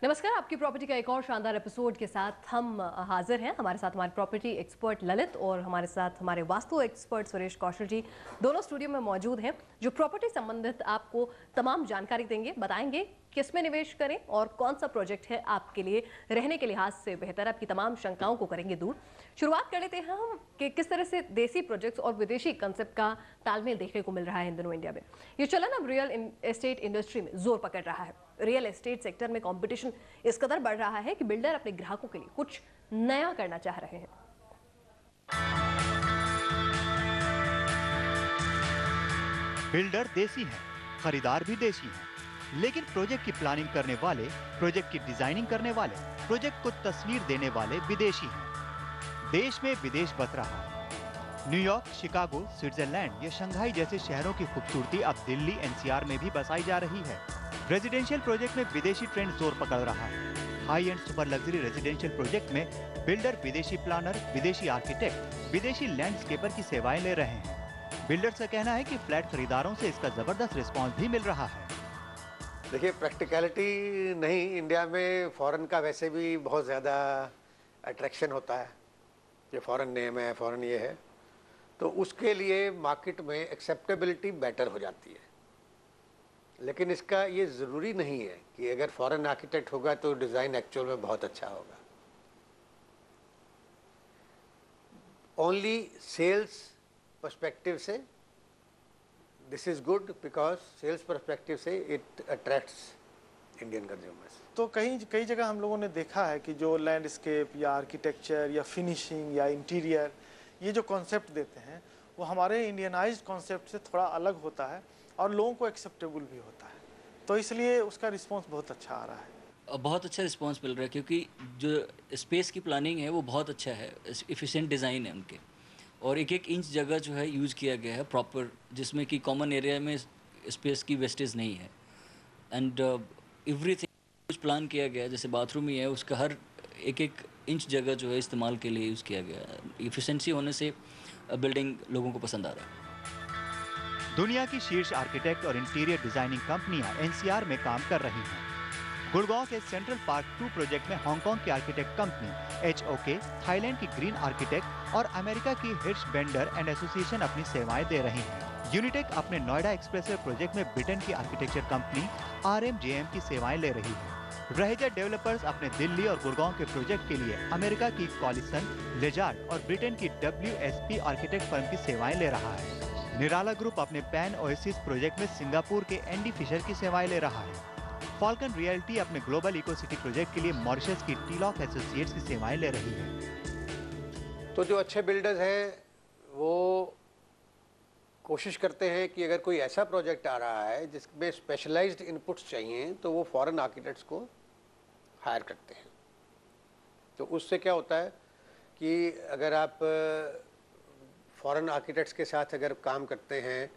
नमस्कार, आपकी प्रॉपर्टी का एक और शानदार एपिसोड के साथ हम हाजिर हैं। हमारे साथ हमारे प्रॉपर्टी एक्सपर्ट ललित और हमारे साथ हमारे वास्तु एक्सपर्ट सुरेश कौशल जी दोनों स्टूडियो में मौजूद हैं, जो प्रॉपर्टी संबंधित आपको तमाम जानकारी देंगे, बताएंगे किस में निवेश करें और कौन सा प्रोजेक्ट है आपके लिए रहने के लिहाज से बेहतर, आपकी तमाम शंकाओं को करेंगे दूर। शुरुआत कर लेते हैं हम कि किस तरह से देसी प्रोजेक्ट्स और विदेशी कंसेप्ट का तालमेल देखने को मिल रहा है इन दिनों इंडिया में। ये चलन अब रियल एस्टेट इंडस्ट्री में जोर पकड़ रहा है। रियल एस्टेट सेक्टर में कंपटीशन इस कदर बढ़ रहा है कि बिल्डर अपने ग्राहकों के लिए कुछ नया करना चाह रहे हैं। बिल्डर देसी हैं, खरीदार भी देसी हैं, लेकिन प्रोजेक्ट की प्लानिंग करने वाले, प्रोजेक्ट की डिजाइनिंग करने वाले, प्रोजेक्ट को तस्वीर देने वाले विदेशी हैं। देश में विदेश बस रहा है। न्यूयॉर्क, शिकागो, स्विट्जरलैंड या शंघाई जैसे शहरों की खूबसूरती अब दिल्ली एनसीआर में भी बसाई जा रही है। रेजिडेंशियल प्रोजेक्ट में विदेशी ट्रेंड जोर पकड़ रहा है। High and super luxury residential project में बिल्डर विदेशी प्लानर, विदेशी आर्किटेक्ट, विदेशी लैंडस्केपर की सेवाएं ले रहे हैं। बिल्डर्स का कहना है कि फ्लैट खरीदारों से इसका जबरदस्त रिस्पांस भी मिल रहा है। देखिए, प्रैक्टिकलिटी नहीं, इंडिया में फॉरेन का वैसे भी बहुत ज़्यादा अट्रैक्शन होता है। ये फॉरेन नेम है, फॉरेन ये है, तो उसके लिए मार्केट में एक्सेप्टेबिलिटी बेटर हो जाती है। लेकिन इसका ये ज़रूरी नहीं है कि अगर फॉरेन आर्किटेक्ट होगा तो डिज़ाइन एक्चुअल में बहुत अच्छा होगा। ओनली सेल्स पर्सपेक्टिव से this is good, because sales perspective से इट अट्रैक्ट्स इंडियन कंज्यूमर्स। तो कई जगह हम लोगों ने देखा है कि जो लैंडस्केप या आर्किटेक्चर या फिनिशिंग या इंटीरियर, ये जो कॉन्सेप्ट देते हैं वो हमारे इंडियनाइज्ड कॉन्सेप्ट से थोड़ा अलग होता है और लोगों को एक्सेप्टेबल भी होता है, तो इसलिए उसका रिस्पांस बहुत अच्छा आ रहा है। बहुत अच्छा रिस्पांस मिल रहा है क्योंकि जो स्पेस की प्लानिंग है वो बहुत अच्छा है, एफिशिएंट डिज़ाइन है उनके, और एक एक इंच जगह जो है यूज़ किया गया है प्रॉपर, जिसमें कि कॉमन एरिया में स्पेस की वेस्टेज नहीं है। एंड एवरीथिंग कुछ प्लान किया गया है, जैसे बाथरूम ही है, उसका हर एक एक इंच जगह जो है इस्तेमाल के लिए यूज़ किया गया है। एफिशिएंसी होने से बिल्डिंग लोगों को पसंद आ रहा है। दुनिया की शीर्ष आर्किटेक्ट और इंटीरियर डिजाइनिंग कंपनियां एनसीआर में काम कर रही हैं। गुड़गांव के सेंट्रल पार्क 2 प्रोजेक्ट में हांगकांग की आर्किटेक्ट कंपनी HOK, थाईलैंड की ग्रीन आर्किटेक्ट और अमेरिका की हिट्स बेंडर एंड एसोसिएशन अपनी सेवाएं दे रही हैं। यूनिटेक अपने नोएडा एक्सप्रेसवे प्रोजेक्ट में ब्रिटेन की आर्किटेक्चर कंपनी RMJM की सेवाएं ले रही है। रहेजा डेवलपर्स अपने दिल्ली और गुड़गांव के प्रोजेक्ट के लिए अमेरिका की कॉलिसन, लेजार्ड और ब्रिटेन की WSP आर्किटेक्ट फर्म की सेवाएं ले रहा है। निराला ग्रुप अपने पैन ओएसिस प्रोजेक्ट में सिंगापुर के एंडी फिशर की सेवाएं ले रहा है। फॉल्कन रियल्टी अपने ग्लोबल इको सिटी प्रोजेक्ट के लिए मॉरिशस की टीलॉक एसोसिएट्स की सेवाएं ले रही है। तो जो अच्छे बिल्डर्स हैं वो कोशिश करते हैं कि अगर कोई ऐसा प्रोजेक्ट आ रहा है जिसमें स्पेशलाइज्ड इनपुट्स चाहिए तो वो फॉरेन आर्किटेक्ट्स को हायर करते हैं। तो उससे क्या होता है कि अगर आप फॉरेन आर्किटेक्ट्स के साथ अगर काम करते हैं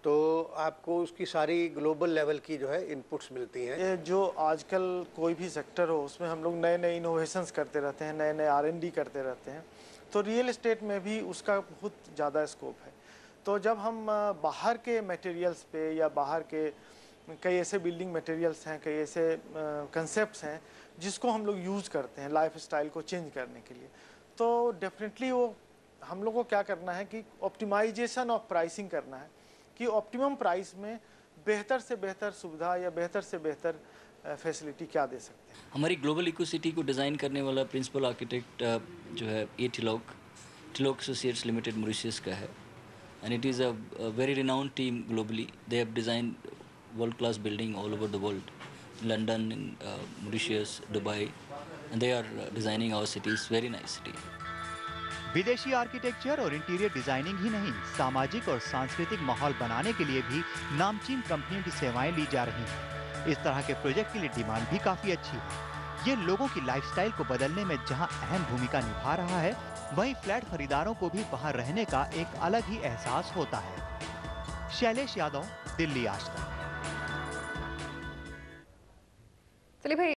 तो आपको उसकी सारी ग्लोबल लेवल की जो है इनपुट्स मिलती हैं। ये जो आजकल कोई भी सेक्टर हो उसमें हम लोग नए नए इनोवेशंस करते रहते हैं, नए नए R&D करते रहते हैं, तो रियल एस्टेट में भी उसका बहुत ज़्यादा स्कोप है। तो जब हम बाहर के मटेरियल्स पे या बाहर के कई ऐसे बिल्डिंग मटेरियल्स हैं, कई ऐसे कंसेप्ट्स हैं जिसको हम लोग यूज़ करते हैं लाइफ स्टाइल को चेंज करने के लिए, तो डेफिनेटली वो हम लोग को क्या करना है कि ऑप्टिमाइजेशन ऑफ प्राइसिंग करना है कि ऑप्टिमम प्राइस में बेहतर से बेहतर सुविधा या बेहतर से बेहतर फैसिलिटी क्या दे सकते हैं। हमारी ग्लोबल इको सिटी को डिज़ाइन करने वाला प्रिंसिपल आर्किटेक्ट जो है ये टिलॉक एसोसिएट्स लिमिटेड मॉरिशस का है, and it is a very renowned team globally. They have design world class building all over the world, London, Mauritius, Dubai, and they are designing our cities, very nice city. विदेशी architecture और interior designing ही नहीं, सामाजिक और सांस्कृतिक माहौल बनाने के लिए भी नामचीन कंपनियों की सेवाएं ली जा रही हैं। इस तरह के प्रोजेक्ट के लिए डिमांड भी काफी अच्छी है। ये लोगों की लाइफस्टाइल को बदलने में जहां अहम भूमिका निभा रहा है, वहीं फ्लैट खरीदारों को भी बाहर रहने का एक अलग ही एहसास होता है। शैलेश यादव, दिल्ली आज तक। चलिए भाई,